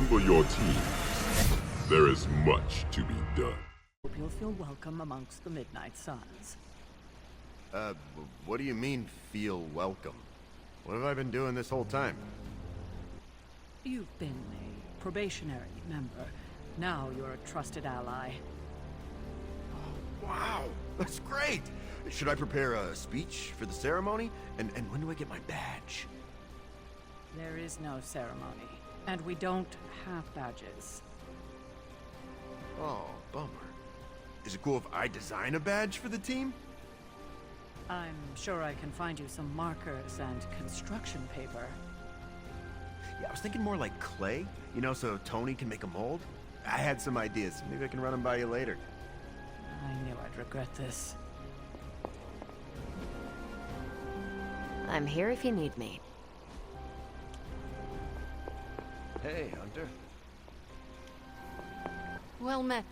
assemble your team. There is much to be done. Hope you'll feel welcome amongst the Midnight Suns. What do you mean, feel welcome? What have I been doing this whole time? You've been a probationary member. Now you're a trusted ally. Wow, that's great! Should I prepare a speech for the ceremony? And when do I get my badge? There is no ceremony, and we don't have badges. Oh, bummer. Is it cool if I design a badge for the team? I'm sure I can find you some markers and construction paper. Yeah, I was thinking more like clay, you know, so Tony can make a mold. I had some ideas. Maybe I can run them by you later. I knew I'd regret this. I'm here if you need me. Hey, Hunter. Well met.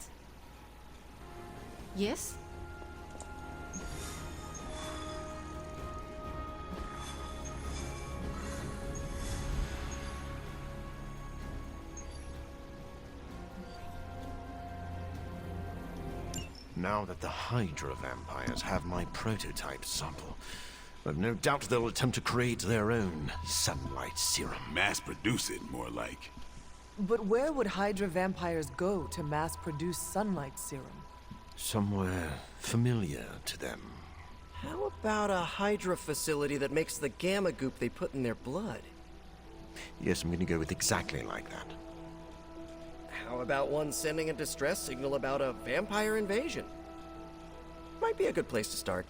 Yes? Now that the Hydra vampires have my prototype sample, I've no doubt they'll attempt to create their own sunlight serum. Mass produce it, more like. But where would Hydra vampires go to mass-produce sunlight serum? Somewhere familiar to them. How about a Hydra facility that makes the gamma goop they put in their blood? Yes, I'm gonna go with exactly like that. How about one sending a distress signal about a vampire invasion? Might be a good place to start.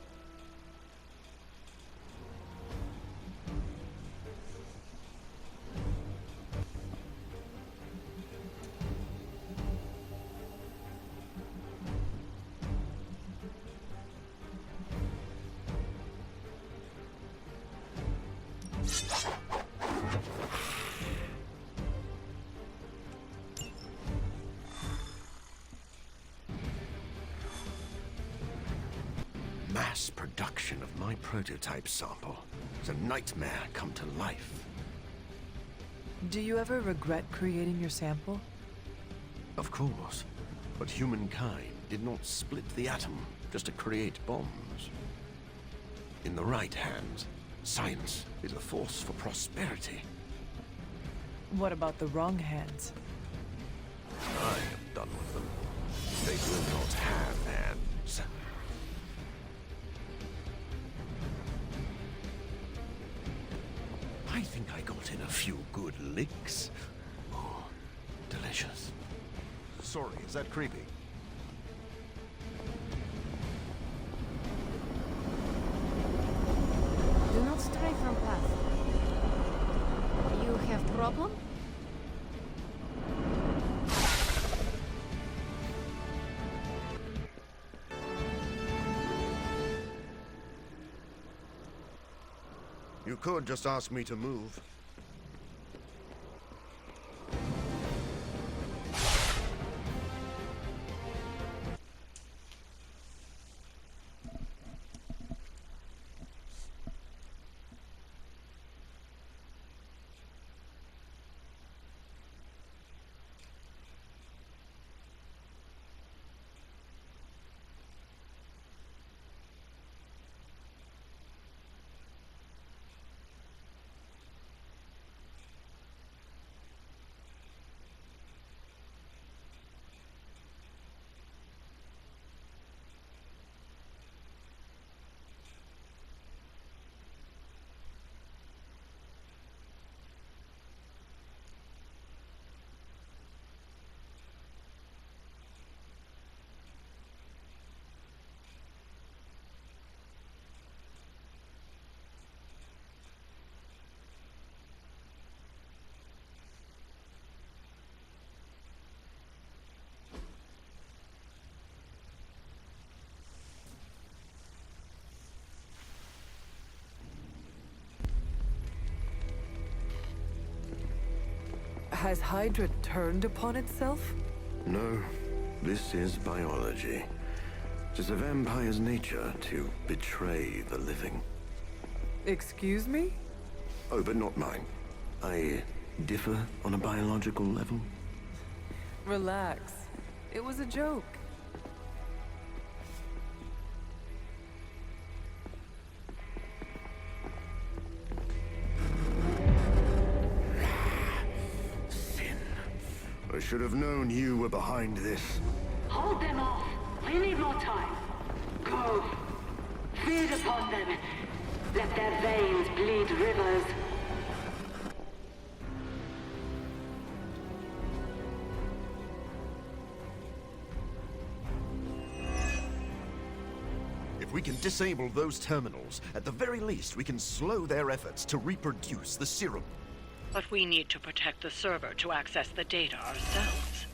Mass production of my prototype sample is a nightmare come to life. Do you ever regret creating your sample? Of course, but humankind did not split the atom just to create bombs. In the right hands, science is a force for prosperity. What about the wrong hands? I am done with them. They will not have hands. I think I got in a few good licks. Oh, delicious. Sorry, is that creepy? Do not stray from path. You have problem? You could just ask me to move. Has Hydra turned upon itself? No, this is biology. It is a vampire's nature to betray the living. Excuse me? Oh, but not mine. I differ on a biological level. Relax. It was a joke. Sin. I should have known you were behind this. Hold them off. We need more time. Go. Feed upon them. Let their veins bleed rivers. If we can disable those terminals, at the very least we can slow their efforts to reproduce the serum. But we need to protect the server to access the data ourselves.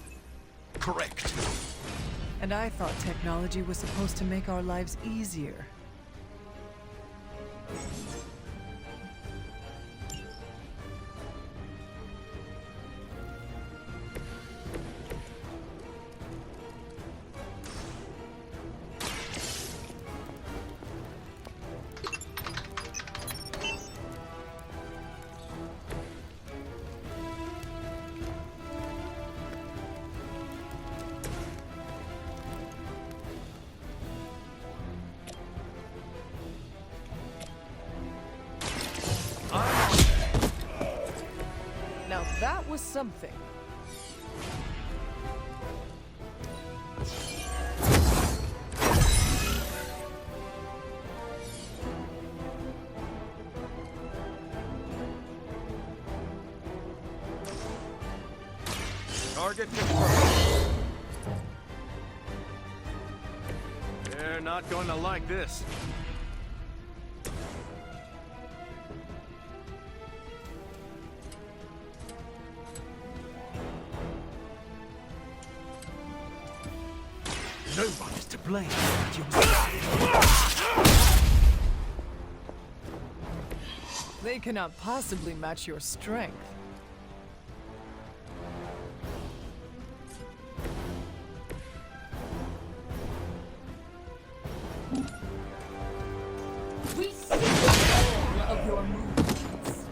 Correct. And I thought technology was supposed to make our lives easier. Now that was something. Target confirmed. They're not going to like this. Nobody's to blame but yourself. They cannot possibly match your strength. We see all of your movements.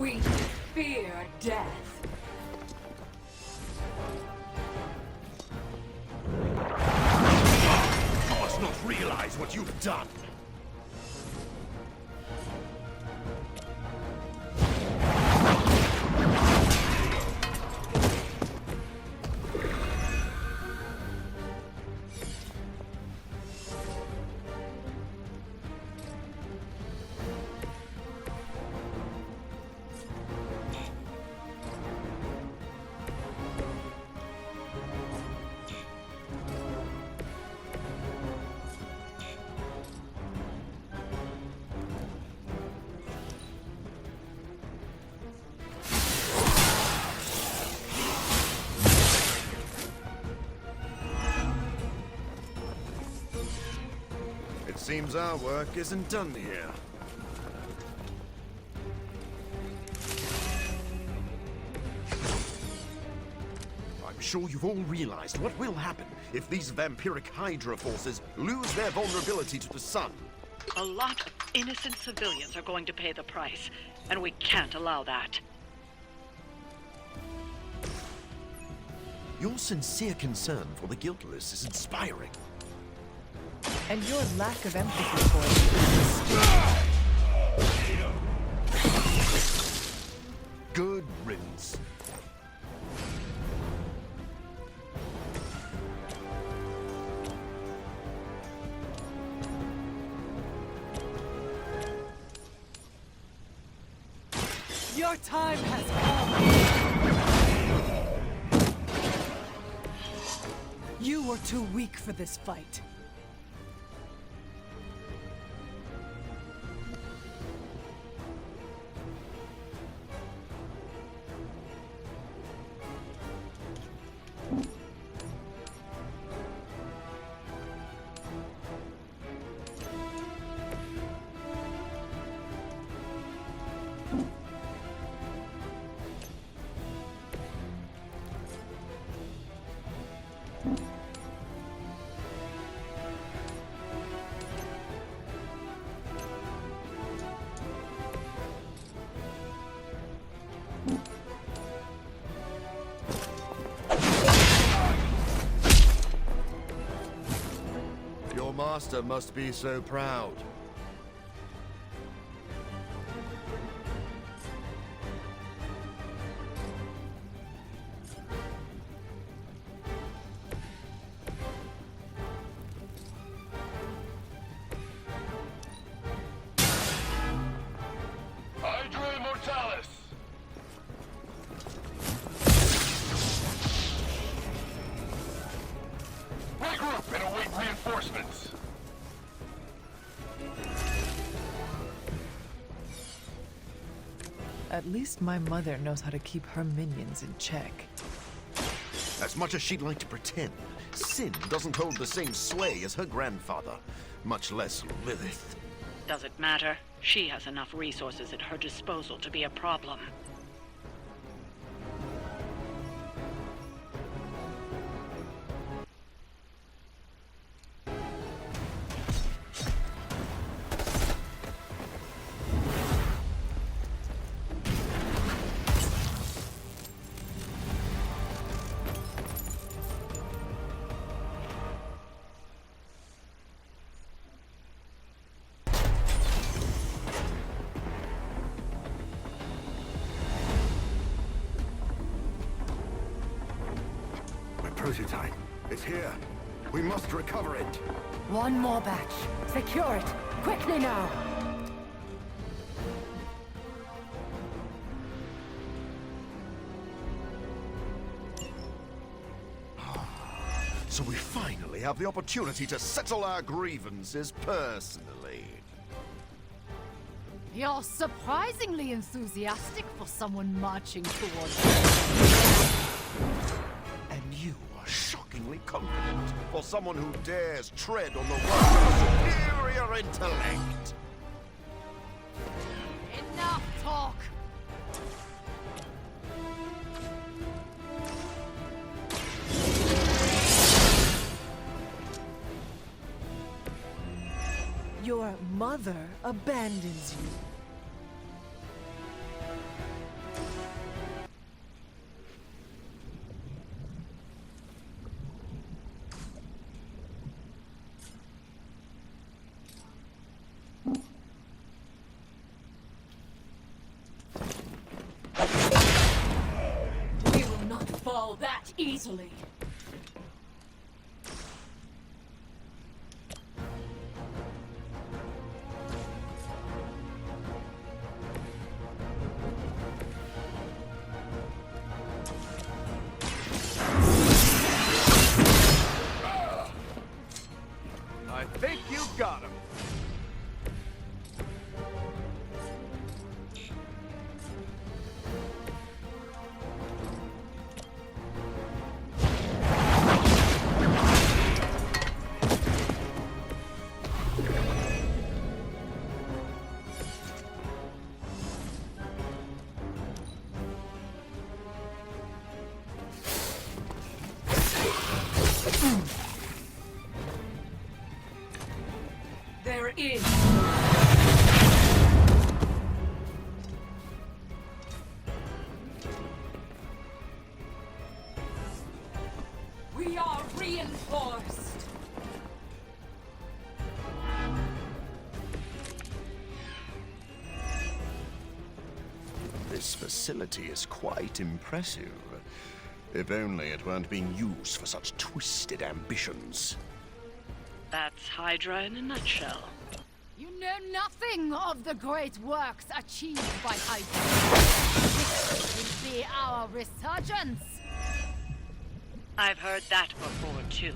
We fear death. You must not realize what you've done. It seems our work isn't done here. I'm sure you've all realized what will happen if these vampiric Hydra forces lose their vulnerability to the sun. A lot of innocent civilians are going to pay the price, and we can't allow that. Your sincere concern for the guiltless is inspiring. And your lack of empathy for it is Good riddance. your time has come. You were too weak for this fight. master must be so proud. Hydra Immortalis! Regroup and await reinforcements. At least my mother knows how to keep her minions in check. As much as she'd like to pretend, Sin doesn't hold the same sway as her grandfather, much less Lilith. Does it matter? She has enough resources at her disposal to be a problem. Prototype. It's here. We must recover it. One more batch. Secure it. Quickly now. So we finally have the opportunity to settle our grievances personally. You're surprisingly enthusiastic for someone marching towards And you are shockingly confident for someone who dares tread on the work of a superior intellect. Enough talk. Your mother abandons you. We will not fall that easily. I think you've got him. There is. We are reinforced. This facility is quite impressive. If only it weren't being used for such twisted ambitions. That's Hydra in a nutshell. You know nothing of the great works achieved by Hydra. This will be our resurgence. I've heard that before, too.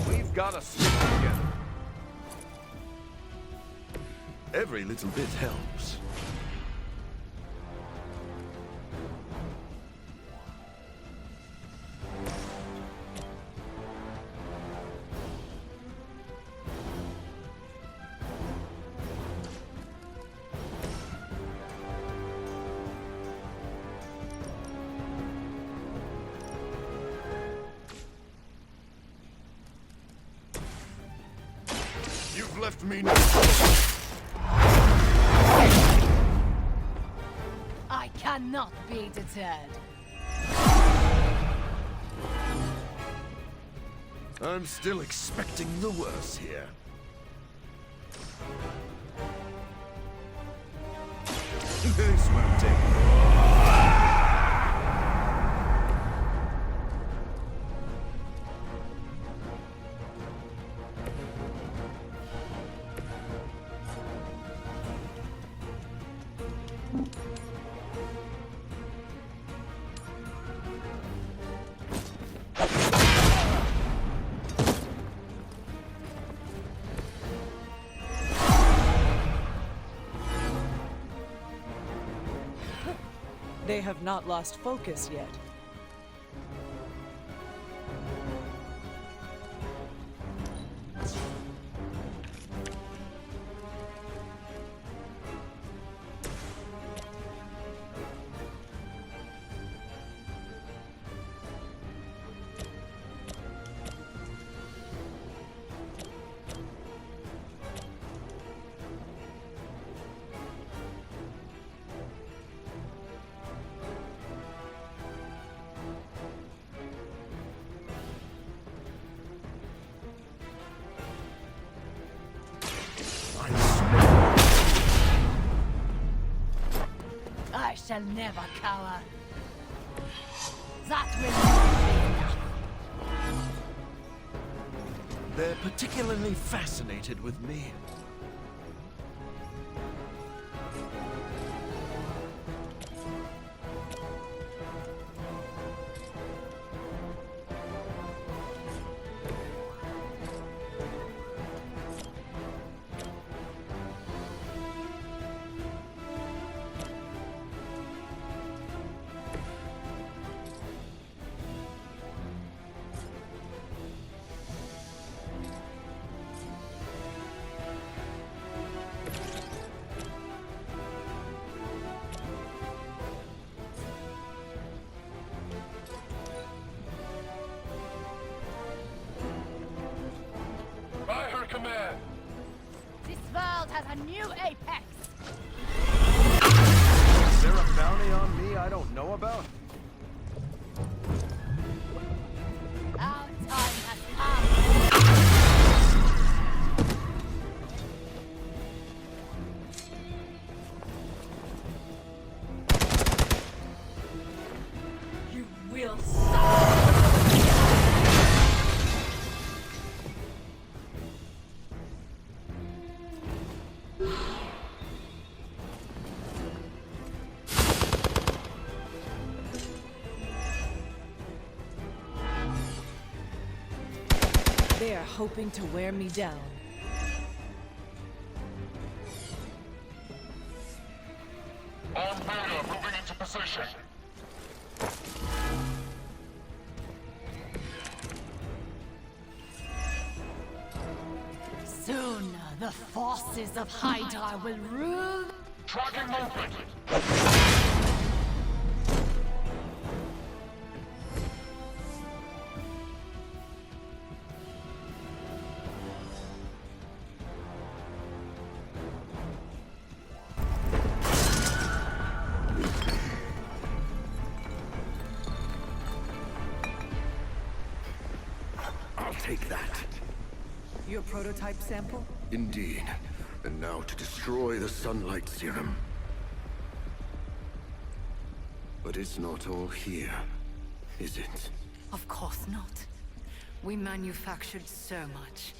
We've got to stick together. Every little bit helps. left me no... I cannot be deterred. I'm still expecting the worst here. This won't take... They have not lost focus yet. I shall never cower. That will not be enough. They're particularly fascinated with me. By her command. This world has a new apex. Is there a bounty on me I don't know about? Our time has come. You will suffer! They are hoping to wear me down. On Beta, moving into position. Soon, the forces of Hydra will rule. Tracking movement. I'll take that. Your prototype sample? Indeed. And now to destroy the sunlight serum. But it's not all here, is it? Of course not. We manufactured so much.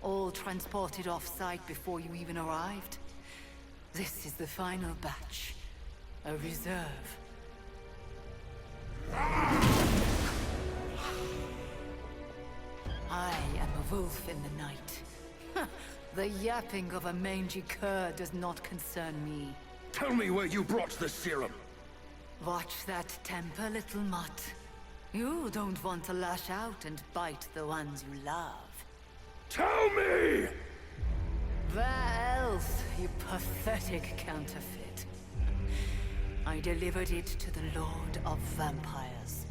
All transported off-site before you even arrived. This is the final batch. A reserve. I am a wolf in the night. The yapping of a mangy cur does not concern me. Tell me where you brought the serum! Watch that temper, little mutt. You don't want to lash out and bite the ones you love. Tell me! Where else, you pathetic counterfeit? I delivered it to the Lord of Vampires.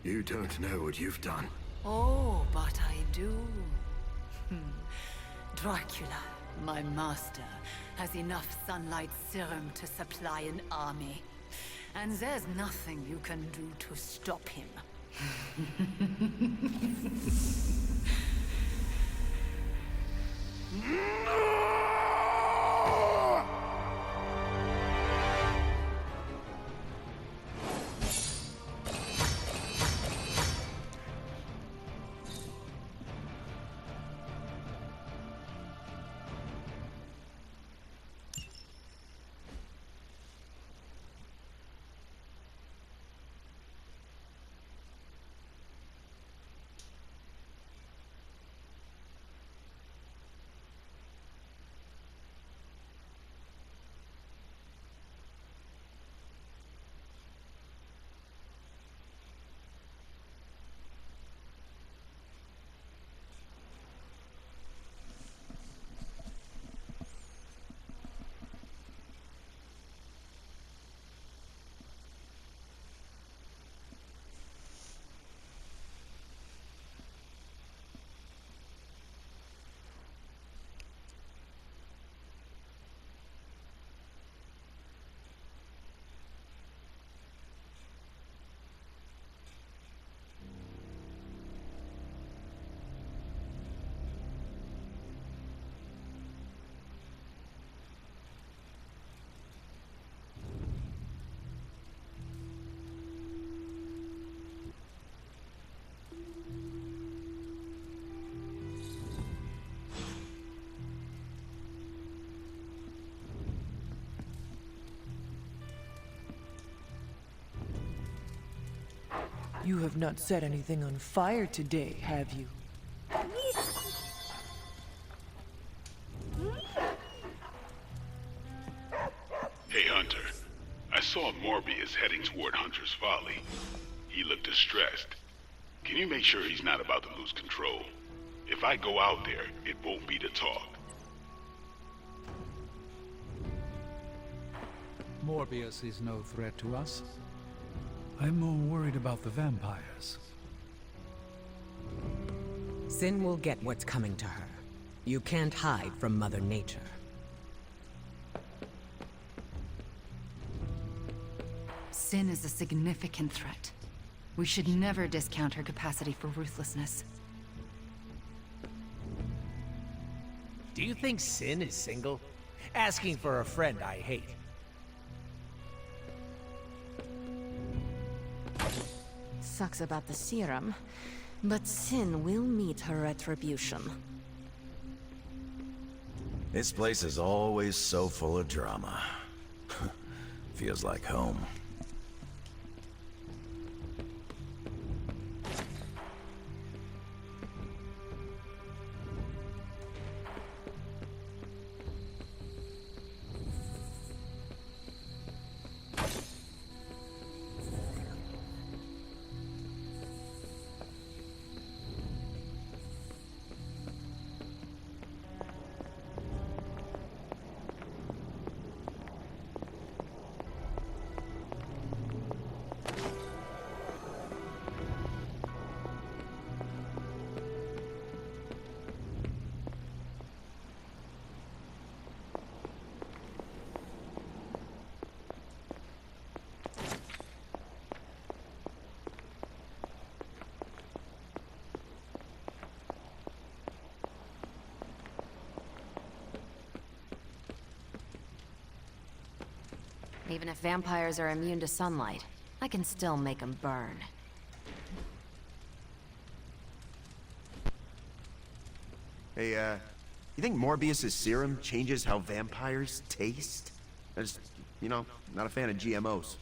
You don't know what you've done. Oh, but I do. Dracula, my master, has enough sunlight serum to supply an army. And there's nothing you can do to stop him. You have not set anything on fire today, have you? Hey, Hunter. I saw Morbius heading toward Hunter's Folly. He looked distressed. Can you make sure he's not about to lose control? If I go out there, it won't be to talk. Morbius is no threat to us. I'm more worried about the vampires. Sin will get what's coming to her. You can't hide from Mother Nature. Sin is a significant threat. We should never discount her capacity for ruthlessness. Do you think Sin is single? Asking for a friend I hate. Sucks about the serum, but Sin will meet her retribution. This place is always so full of drama. Feels like home. Even if vampires are immune to sunlight, I can still make them burn. Hey, you think Morbius's serum changes how vampires taste? I just, not a fan of GMOs.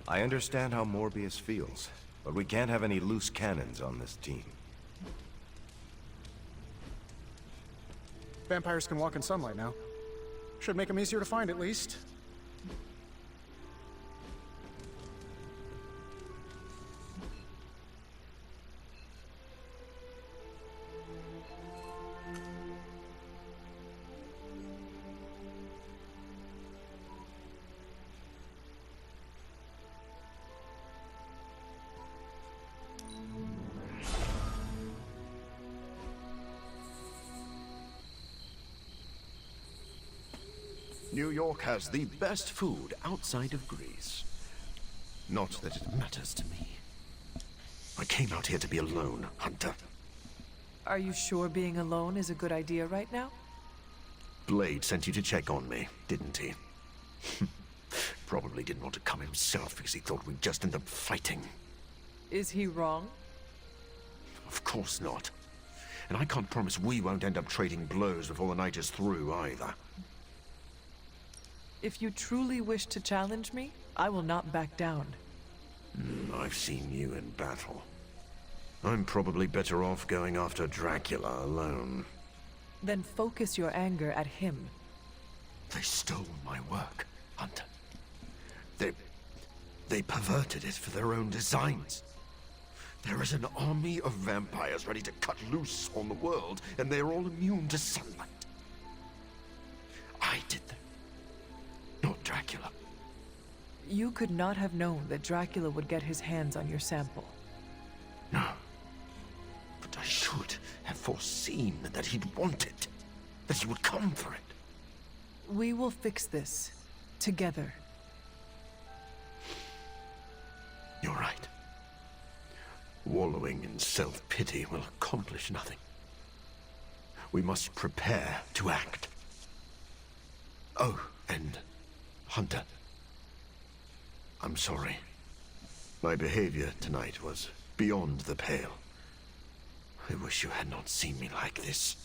I understand how Morbius feels, but we can't have any loose cannons on this team. Vampires can walk in sunlight now. Should make them easier to find, at least. New York has the best food outside of Greece. Not that it matters to me. I came out here to be alone, Hunter. Are you sure being alone is a good idea right now? Blade sent you to check on me, didn't he? Probably didn't want to come himself because he thought we'd just end up fighting. Is he wrong? Of course not. And I can't promise we won't end up trading blows before the night is through, either. If you truly wish to challenge me, I will not back down. I've seen you in battle. I'm probably better off going after Dracula alone. Then focus your anger at him. They stole my work, Hunter. They perverted it for their own designs. There is an army of vampires ready to cut loose on the world, and they're all immune to sunlight. I did them, not Dracula. You could not have known that Dracula would get his hands on your sample. No. But I should have foreseen that he'd want it. That he would come for it. We will fix this. Together. You're right. Wallowing in self-pity will accomplish nothing. We must prepare to act. Oh, and Hunter. I'm sorry. My behavior tonight was beyond the pale. I wish you had not seen me like this.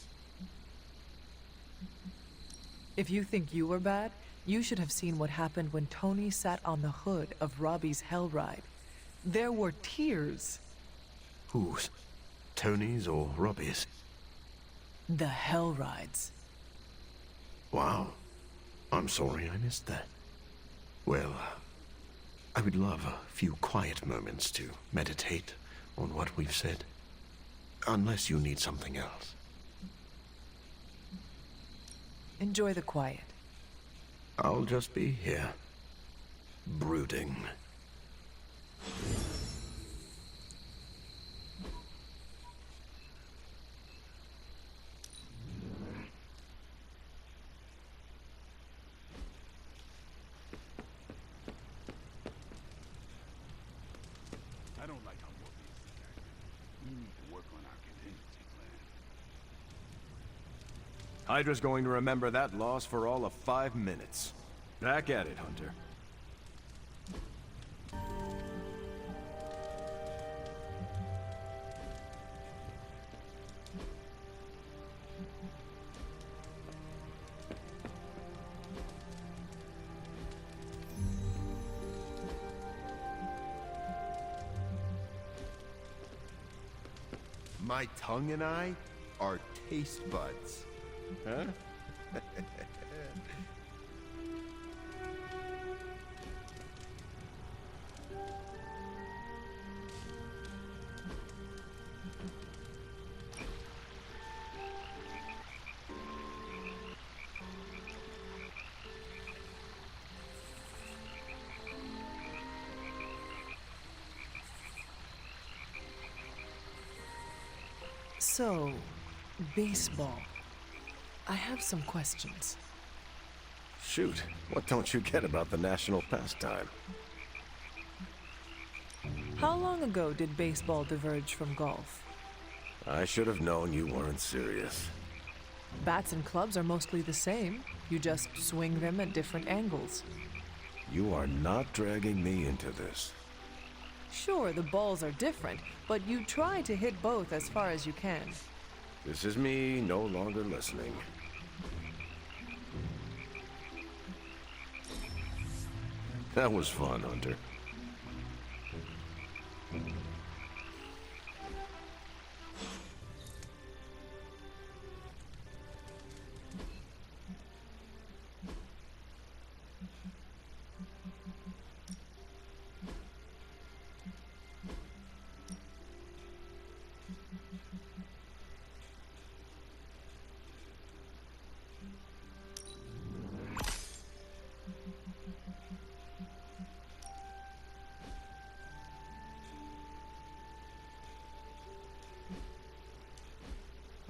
If you think you were bad, you should have seen what happened when Tony sat on the hood of Robbie's Hell Ride. There were tears. Whose? Tony's or Robbie's? The Hell Rides. Wow. I'm sorry I missed that. Well, I would love a few quiet moments to meditate on what we've said. Unless you need something else. Enjoy the quiet. I'll just be here, brooding. I don't like how Morbius is acting. We need to work on our contingency plan. Hydra's going to remember that loss for all of 5 minutes. Back at it, Hunter. My tongue and I are taste buds. Huh? So, baseball. I have some questions. Shoot, what don't you get about the national pastime? How long ago did baseball diverge from golf? I should have known you weren't serious. Bats and clubs are mostly the same. You just swing them at different angles. You are not dragging me into this. Sure, the balls are different, but you try to hit both as far as you can. This is me no longer listening. That was fun, Hunter.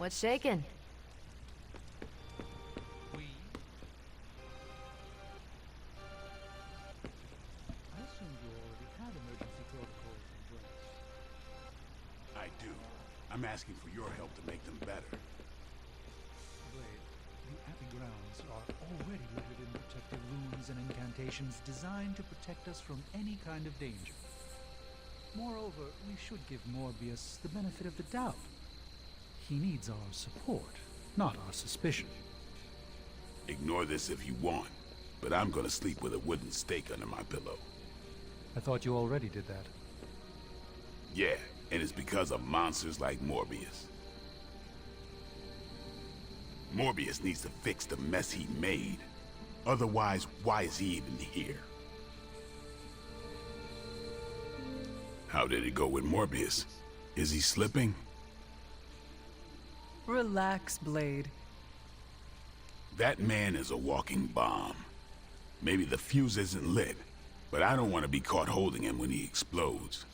What's shaking? I'm asking for your help to make them better. Blade, the Abbey grounds are already littered in protective runes and incantations designed to protect us from any kind of danger. Moreover, we should give Morbius the benefit of the doubt. He needs our support, not our suspicion. Ignore this if you want, but I'm gonna sleep with a wooden stake under my pillow. I thought you already did that. Yeah, and it's because of monsters like Morbius. Morbius needs to fix the mess he made. Otherwise, why is he even here? How did it go with Morbius? Is he slipping? Relax, Blade. That man is a walking bomb. Maybe the fuse isn't lit, but I don't want to be caught holding him when he explodes.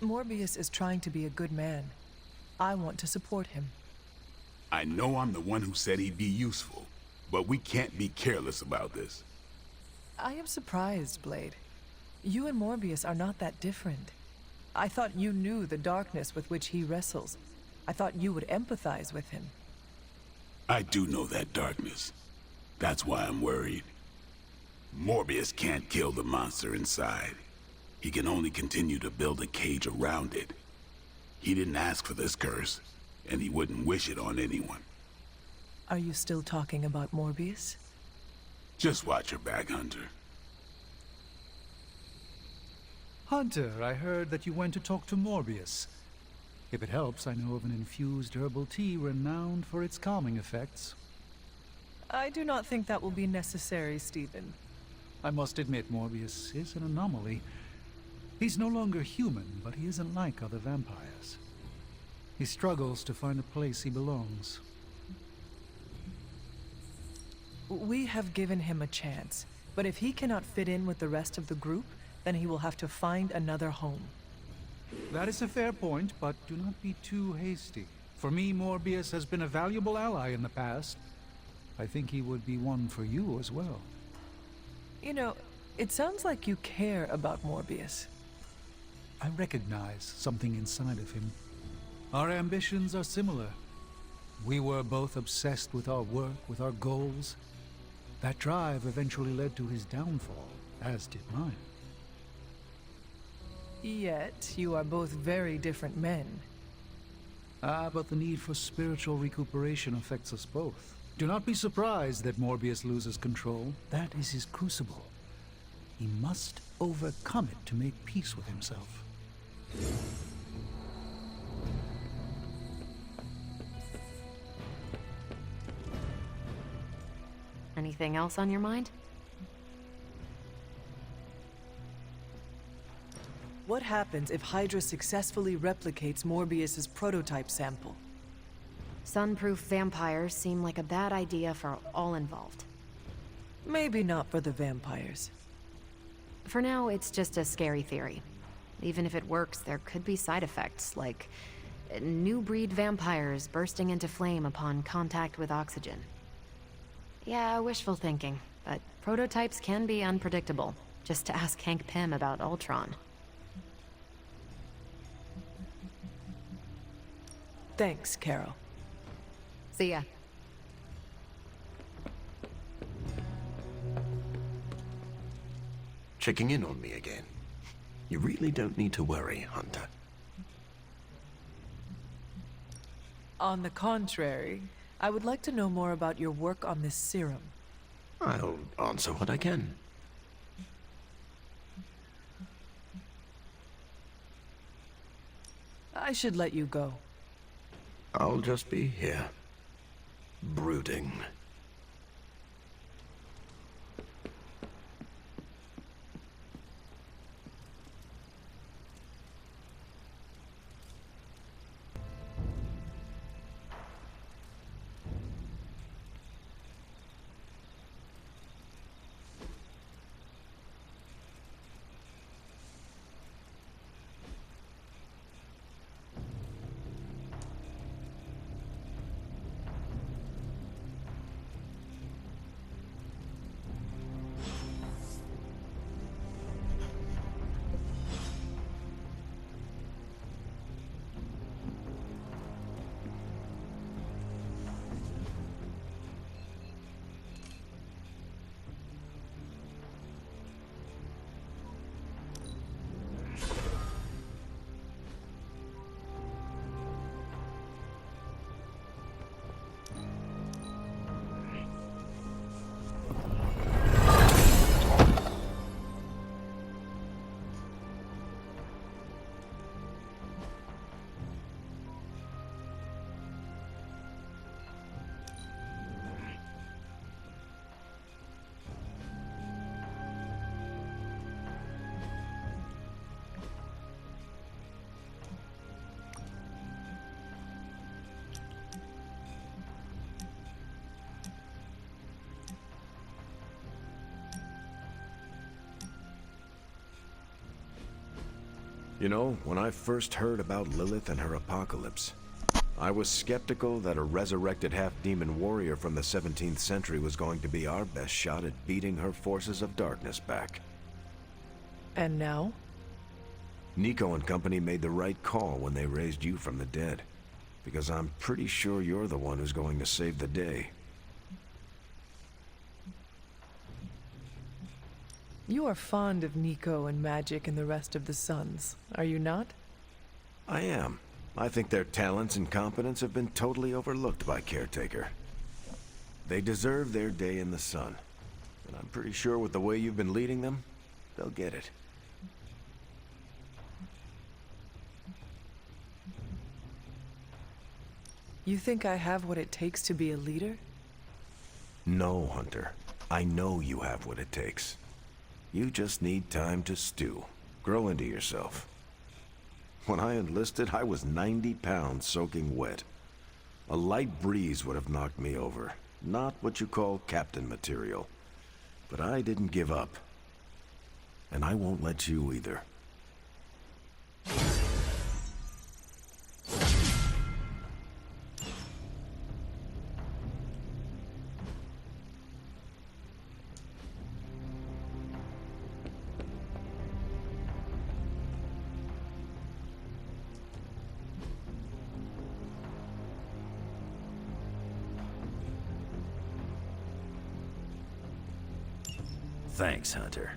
Morbius is trying to be a good man. I want to support him. I know I'm the one who said he'd be useful, but we can't be careless about this. I am surprised, Blade. You and Morbius are not that different. I thought you knew the darkness with which he wrestles. I thought you would empathize with him. I do know that darkness. That's why I'm worried. Morbius can't kill the monster inside. He can only continue to build a cage around it. He didn't ask for this curse, and he wouldn't wish it on anyone. Are you still talking about Morbius? Just watch your back, Hunter. Hunter, I heard that you went to talk to Morbius. If it helps, I know of an infused herbal tea renowned for its calming effects. I do not think that will be necessary, Stephen. I must admit, Morbius is an anomaly. He's no longer human, but he isn't like other vampires. He struggles to find a place he belongs. We have given him a chance, but if he cannot fit in with the rest of the group, then he will have to find another home. That is a fair point, but do not be too hasty. For me, Morbius has been a valuable ally in the past. I think he would be one for you as well. You know, it sounds like you care about Morbius. I recognize something inside of him. Our ambitions are similar. We were both obsessed with our work, with our goals. That drive eventually led to his downfall, as did mine. Yet, you are both very different men. Ah, but the need for spiritual recuperation affects us both. Do not be surprised that Morbius loses control. That is his crucible. He must overcome it to make peace with himself. Anything else on your mind? What happens if Hydra successfully replicates Morbius's prototype sample? Sunproof vampires seem like a bad idea for all involved. Maybe not for the vampires. For now, it's just a scary theory. Even if it works, there could be side effects, like new breed vampires bursting into flame upon contact with oxygen. Yeah, wishful thinking, but prototypes can be unpredictable. Just to ask Hank Pym about Ultron. Thanks, Carol. See ya. Checking in on me again. You really don't need to worry, Hunter. On the contrary, I would like to know more about your work on this serum. I'll answer what I can. I should let you go. I'll just be here, brooding. You know, when I first heard about Lilith and her apocalypse, I was skeptical that a resurrected half-demon warrior from the 17th century was going to be our best shot at beating her forces of darkness back. And now? Nico and company made the right call when they raised you from the dead. Because I'm pretty sure you're the one who's going to save the day. You are fond of Nico and magic and the rest of the Sons, are you not? I am. I think their talents and competence have been totally overlooked by Caretaker. They deserve their day in the sun. And I'm pretty sure with the way you've been leading them, they'll get it. You think I have what it takes to be a leader? No, Hunter. I know you have what it takes. You just need time to stew. Grow into yourself. When I enlisted, I was 90 pounds soaking wet. A light breeze would have knocked me over. Not what you call captain material. But I didn't give up. And I won't let you either. Thanks, Hunter.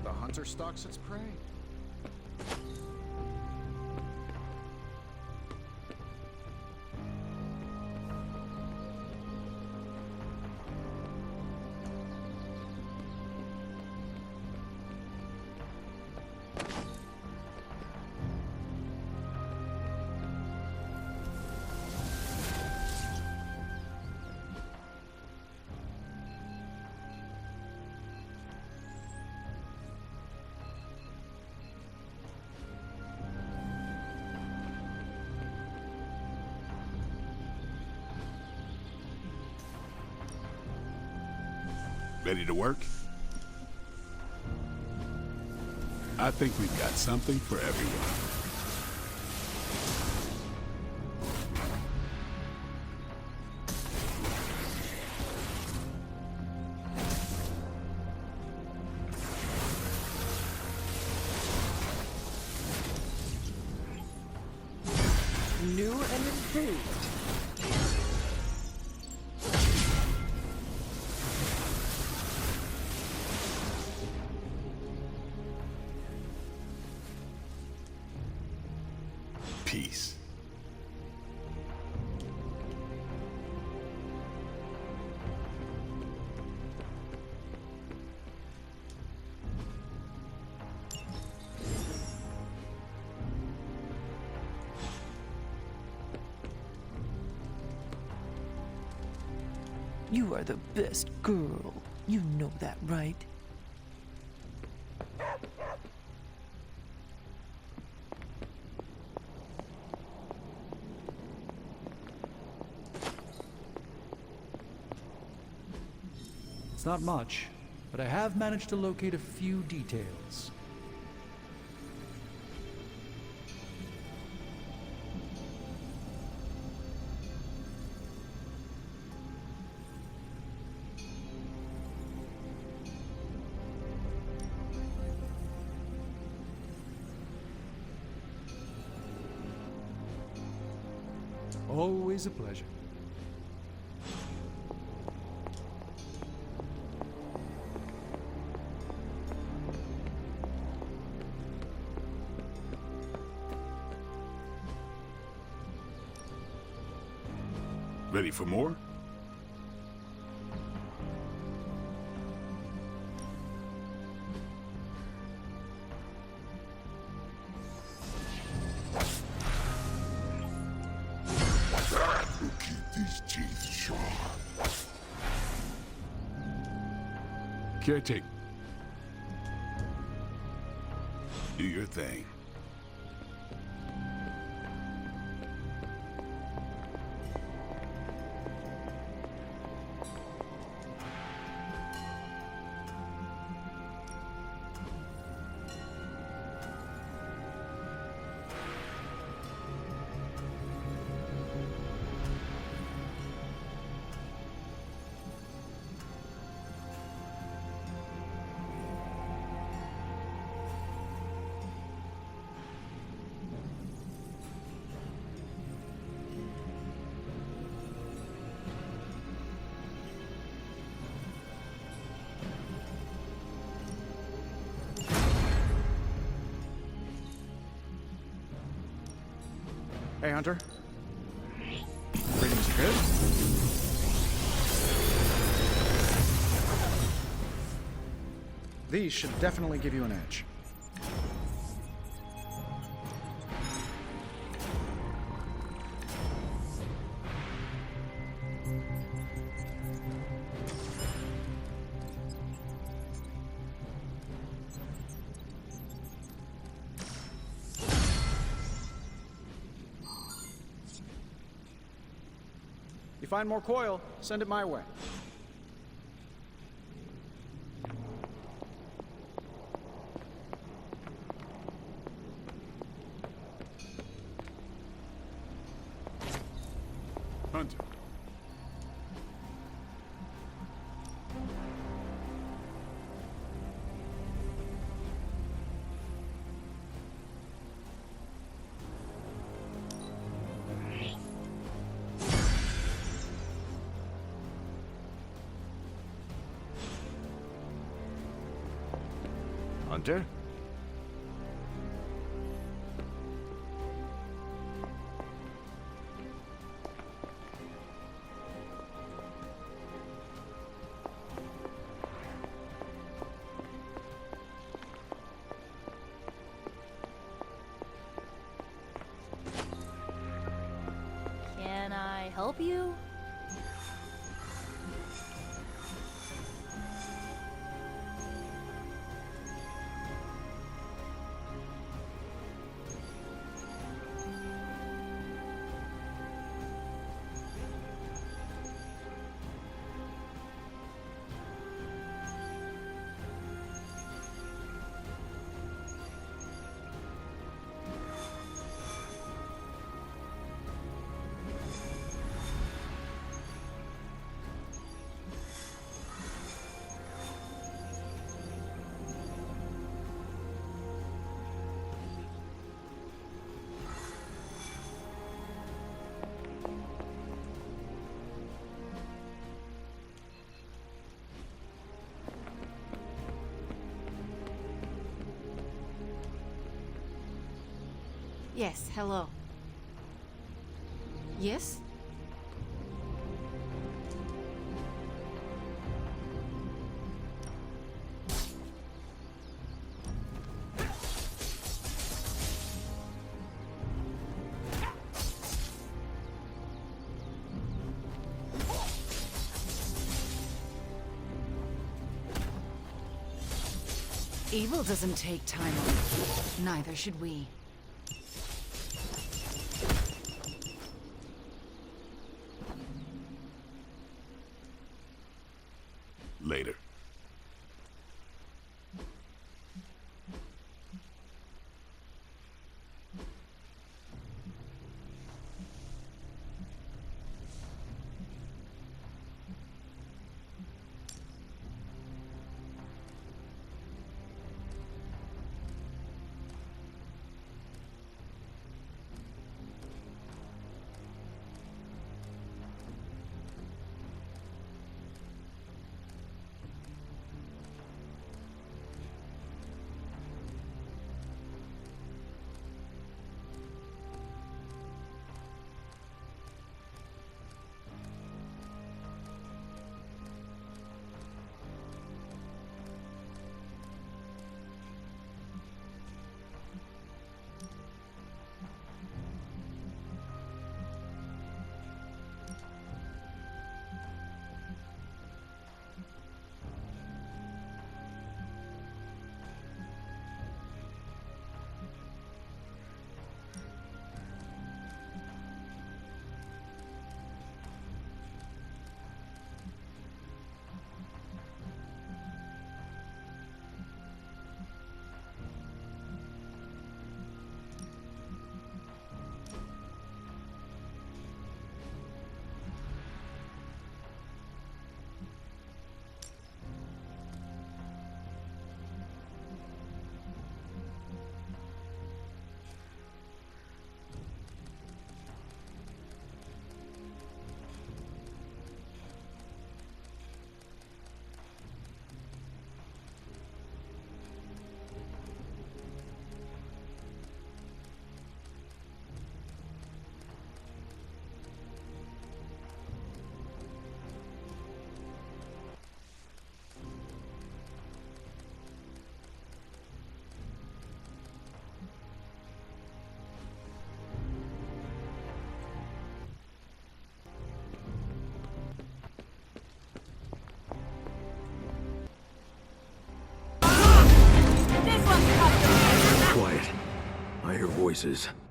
The hunter stalks its prey. Ready to work? I think we've got something for everyone. New and improved. Peace. You are the best girl. You know that, right? It's not much, but I have managed to locate a few details. Always a pleasure. Ready for more? We'll keep these teeth sharp. Caretaker. Do your thing. Hey, Hunter. Readings good? These should definitely give you an edge. You find more coil, send it my way. Hunter. Hunter? Can I help you? Yes, hello. Yes? Evil doesn't take time off. Neither should we. Later. sacrifices.